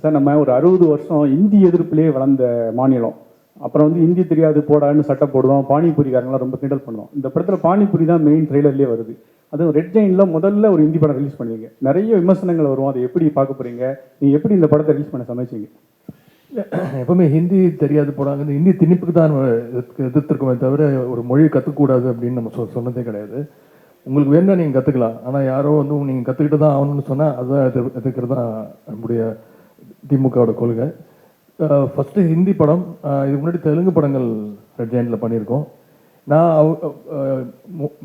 Sir நம்ம ஒரு 60 வருஷம் இந்தி எதிர்ப்பிலே வளர்ந்த மாநிலம். அப்புறம் வந்து இந்தி தெரியாது போடான்னு சட்டை போடுவோம், பானிபூரிக்காரங்களாம் ரொம்ப கிண்டல் பண்ணுவோம். இந்த படத்தில் பானிபூரி தான் மெயின் ட்ரெய்லர்லேயே வருது. அதுவும் ரெட் ஜெயினில் முதல்ல ஒரு ஹிந்தி படம் ரிலீஸ் பண்ணுவீங்க, நிறைய விமர்சனங்கள் வரும். அதை எப்படி பார்க்க போகிறீங்க, நீங்கள் எப்படி இந்த படத்தை ரிலீஸ் பண்ண சமைச்சிங்க? எப்பவுமே ஹிந்தி தெரியாது போடாங்க, இந்த ஹிந்தி திணிப்புக்கு தான் எதிர்த்திருக்கோமே தவிர ஒரு மொழியை கற்றுக்கூடாது அப்படின்னு நம்ம சொன்னதே கிடையாது. உங்களுக்கு வேணும்னா நீங்கள் கற்றுக்கலாம், ஆனால் யாரோ வந்து நீங்கள் கற்றுக்கிட்டு தான் ஆகணும்னு சொன்னால் அதுதான் எதிர்க்கிறது தான் நம்முடைய திமுகவோட கொள்கை. ஃபஸ்ட்டு ஹிந்தி படம், இதுக்கு முன்னாடி தெலுங்கு படங்கள் ரெட் ஜெயினில் பண்ணியிருக்கோம். நான்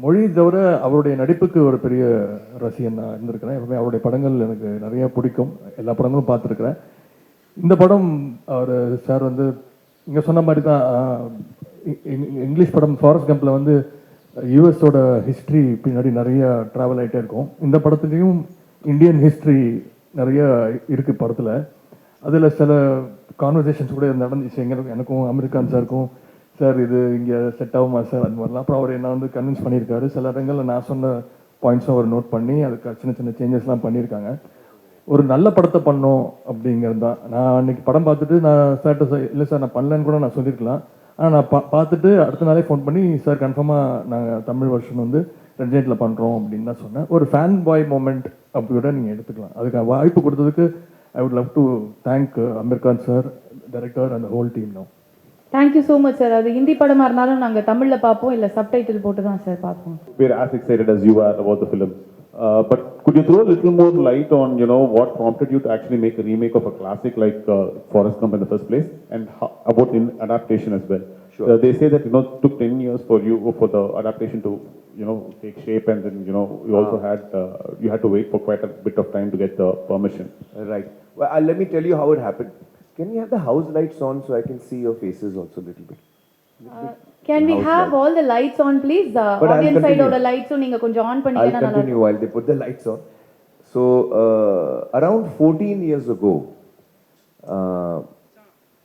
மொழி தவிர அவருடைய நடிப்புக்கு ஒரு பெரிய ரசிகன் நான் இருந்திருக்கிறேன். எப்பவுமே அவருடைய படங்கள் எனக்கு நிறையா பிடிக்கும், எல்லா படங்களும் பார்த்துருக்குறேன். இந்த படம் அவர் சார் வந்து இங்கே சொன்ன மாதிரி தான், இங்கிலீஷ் படம் ஃபாரஸ்ட் கம்பில் வந்து யூஎஸோட ஹிஸ்ட்ரி பின்னாடி நிறைய ட்ராவல் ஆகிட்டே இருக்கும். இந்த படத்துலேயும் இந்தியன் ஹிஸ்ட்ரி நிறைய இருக்குது படத்தில். அதில் சில கான்வர்சேஷன்ஸ் கூட நடந்துச்சு எனக்கும் அமெரிக்கான் சாருக்கும். சார் இது இங்கே செட் ஆகுமா சார், அது மாதிரிலாம். அப்புறம் அவர் என்ன வந்து கன்வின்ஸ் பண்ணியிருக்காரு. சில இடங்களில் நான் சொன்ன பாயிண்ட்ஸும் அவர் நோட் பண்ணி அதுக்கு சின்ன சின்ன சேஞ்சஸ்லாம் பண்ணியிருக்காங்க. ஒரு நல்ல படத்தை பண்ணோம் அப்படிங்கிறது தான். நான் அன்றைக்கி படம் பார்த்துட்டு நான் சார்கிட்ட இல்லை சார் நான் பண்ணலன்னு கூட நான் சொல்லியிருக்கலாம். ஆனால் நான் பார்த்துட்டு அடுத்த நாளே ஃபோன் பண்ணி சார் கன்ஃபார்மாக நாங்கள் தமிழ் வருஷன் வந்து ரெட் ஜெயினில் பண்ணுறோம் அப்படின்னு தான் சொன்னேன். ஒரு ஃபேன் பாய் மூமெண்ட் அப்படி கூட நீங்கள் எடுத்துக்கலாம். அதுக்கு வாய்ப்பு கொடுத்ததுக்கு I would love to thank American sir, director and the whole team now. Thank you so much sir. அது ஹிந்தி படமா இருந்தாலும் நாங்க தமிழ்ல பாப்போம், இல்ல சப்டைட்டில் போட்டு தான் சார் பாப்போம். We are as excited as you are about the film. But could you throw a little more light on, what prompted you to actually make a remake of a classic like Forrest Gump in the first place, and about adaptation as well? Sure. They say that, it took 10 years for the adaptation to, take shape, and then, you also you had to wait for quite a bit of time to get the permission. Right. Well, let me tell you how it happened. Can we have the house lights on so I can see your faces also a little bit? Can we have all the lights on please? The audience side oda lights நீங்க கொஞ்சம் on பண்ணீங்கன்னா நல்லா இருக்கும். I'll continue while they put the lights on. So around 14 years ago,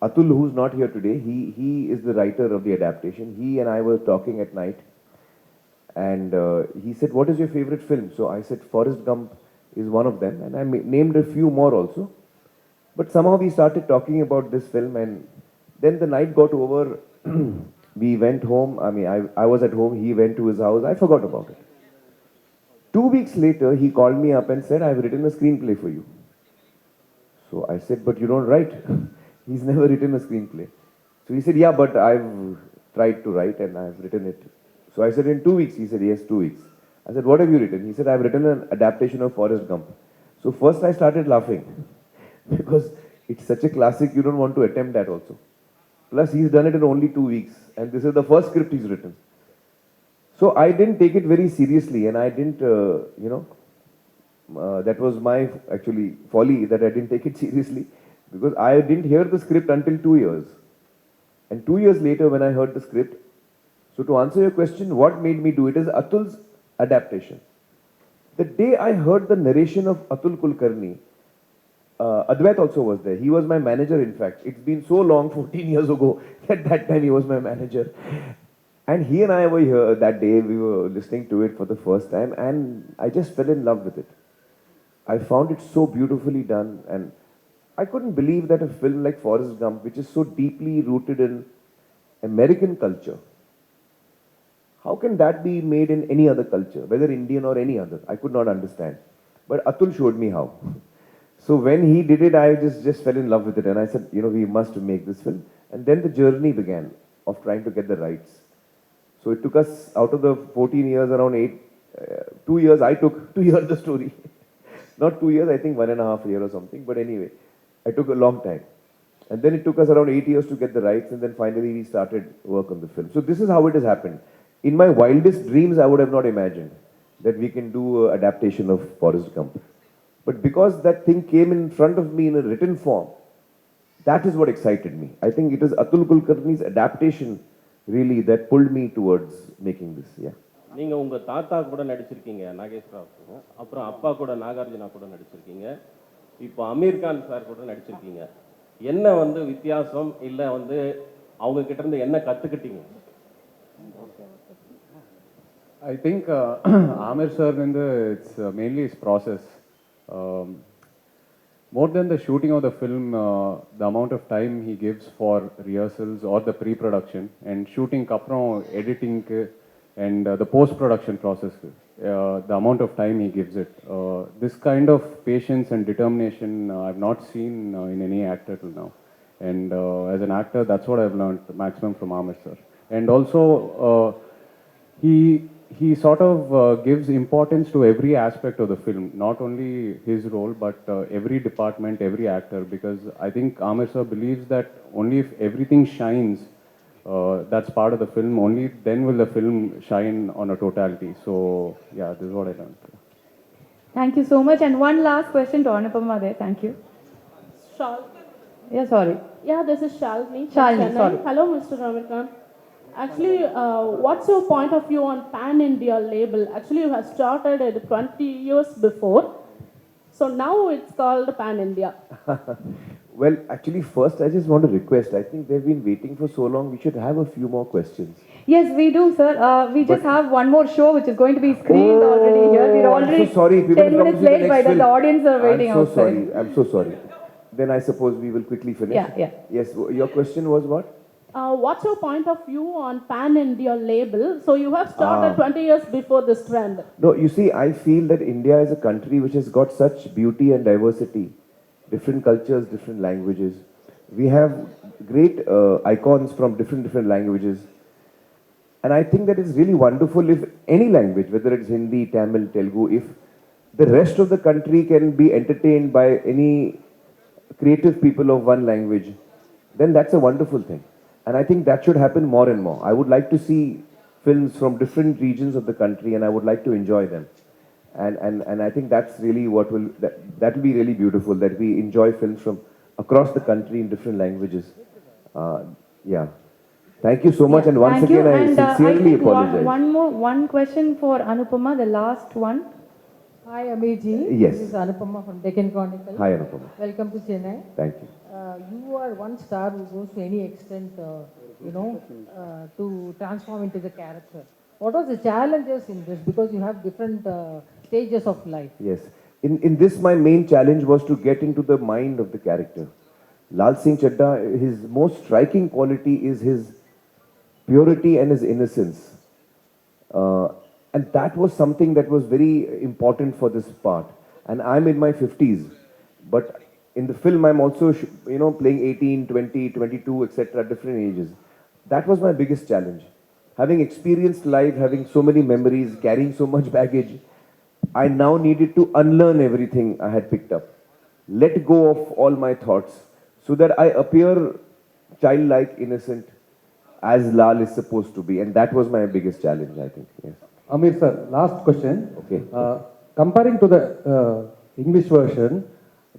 Atul, who's not here today, he is the writer of the adaptation. He and I were talking at night, and he said, "What is your favorite film?" So I said, "Forrest Gump is one of them," and I named a few more also. But somehow we started talking about this film, and then the night got over. We went home. I mean, I was at home. He went to his house. I forgot about it. 2 weeks later, he called me up and said, "I've written a screenplay for you." So I said, "But you don't write." He's never written a screenplay. So he said, "Yeah, but I've tried to write and I've written it." So I said, "In 2 weeks?" He said, "Yes, 2 weeks." I said, "What have you written?" He said, "I've written an adaptation of Forrest Gump." So first I started laughing because it's such a classic, you don't want to attempt that also. Plus he's done it in only 2 weeks, and this is the first script he's written. So I didn't take it very seriously, and I didn't, that was my actually folly that I didn't take it seriously, because I didn't hear the script until 2 years. And 2 years later when I heard the script, so to answer your question, what made me do it is Atul's adaptation. The day I heard the narration of Atul Kulkarni, Advait also was there. He was my manager, in fact. It's been so long, 14 years ago, at that time he was my manager. And he and I were here that day, we were listening to it for the first time, and I just fell in love with it. I found it so beautifully done, and I couldn't believe that a film like Forrest Gump, which is so deeply rooted in American culture, how can that be made in any other culture, whether Indian or any other? I could not understand. But Atul showed me how. So when he did it, I just fell in love with it, and I said, we must make this film. And then the journey began of trying to get the rights. So it took us, out of the 14 years, around 2 years I took to hear the story. Not 2 years, I think 1.5 years or something. But anyway, I took a long time. And then it took us around 8 years to get the rights, and then finally we started work on the film. So this is how it has happened. In my wildest dreams, I would have not imagined that we can do an adaptation of Forrest Gump. But because that thing came in front of me in a written form, that is what excited me. I think it is Atul Kulkarni's adaptation really that pulled me towards making this. Yeah. நீங்க உங்க தாத்தா கூட நடிச்சிருக்கீங்க நாகேஸ்வரராவ், அப்புறம் அப்பா கூட நாகார்ஜுனா கூட நடிச்சிருக்கீங்க, இப்போ Amir Khan sir கூட நடிச்சிருக்கீங்க. என்ன வந்து வித்தியாசம், இல்ல வந்து அவங்க கிட்ட இருந்து என்ன கத்துக்கிட்டீங்க? I think Amir sir, it's mainly his process. more than the shooting of the film, the amount of time he gives for rehearsals or the pre-production and shooting kapram, editing and the post-production process, the amount of time he gives it. This kind of patience and determination I've not seen in any actor till now. And as an actor, that's what I've learned maximum from Amir sir. And also, he sort of gives importance to every aspect of the film, not only his role, but every department, every actor, because I think Amir sir believes that only if everything shines, that's part of the film, only then will the film shine on a totality. So, yeah, this is what I learned. Thank you so much. And one last question to Anupama there. Thank you. Shal. Yeah, sorry. Yeah, this is Shalini. from Shalini, Chennai. sorry. Hello, Mr. Amir Khan. Actually, what's your point of view on Pan India label? Actually, you have started it 20 years before. So now it's called Pan India. Well, actually, first, I just want to request. I think they've been waiting for so long. We should have a few more questions. Yes, we do, sir. We just have one more show which is going to be screened already here. We're already I'm so sorry. We will 10 come minutes to the late next by that. film. The audience are waiting I'm so outside. sorry. I'm so sorry. Then I suppose we will quickly finish. Yeah. Yes, your question was what? What's your point of view on Pan India label? So you have started 20 years before this trend. No, you see, I feel that India is a country which has got such beauty and diversity, different cultures, different languages. We have great icons from different languages. And I think that it's really wonderful if any language, whether it's Hindi, Tamil, Telugu, if the rest of the country can be entertained by any creative people of one language, then that's a wonderful thing. And I think that should happen more and more. I would like to see films from different regions of the country, and I would like to enjoy them. And I think that's really what will, that will be really beautiful, that we enjoy films from across the country in different languages. Yeah. Thank you so much, and once Thank you. again, I And sincerely I think apologize. one question for Anupama, the last one. Hi, Amirji. Yes. This is Anupama from Deccan Chronicle. Hi, Anupama. Welcome to Chennai. Thank you. You are one star who goes to any extent, to transform into the character. What was the challenges in this? Because you have different stages of life. Yes. In this, my main challenge was to get into the mind of the character. Lal Singh Chadda, his most striking quality is his purity and his innocence. And that was something that was very important for this part. And I'm in my 50s. But in the film, I'm also, playing 18, 20, 22, etc., different ages. That was my biggest challenge. Having experienced life, having so many memories, carrying so much baggage, I now needed to unlearn everything I had picked up. Let go of all my thoughts so that I appear childlike, innocent, as Lal is supposed to be. And that was my biggest challenge, I think. Yes. Amir sir, last question. Okay. Comparing to the English version,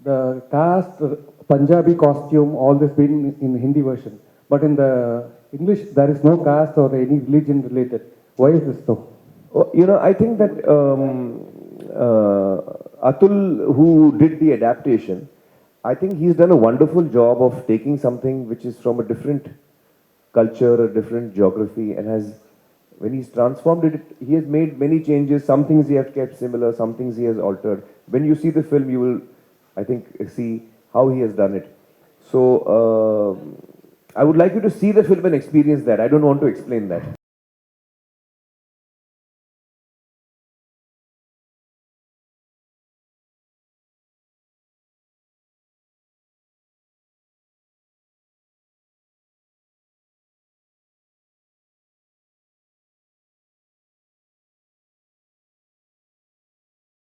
the cast, Punjabi costume, all this been in Hindi version. But in the English, there is no caste or any religion related. Why is this so? I think that Atul, who did the adaptation, I think he's done a wonderful job of taking something which is from a different culture, a different geography, and has, when he's transformed it, he has made many changes. Some things he has kept similar, some things he has altered. When you see the film, you will, I think, see how he has done it. So, I would like you to see the film and experience that. I don't want to explain that.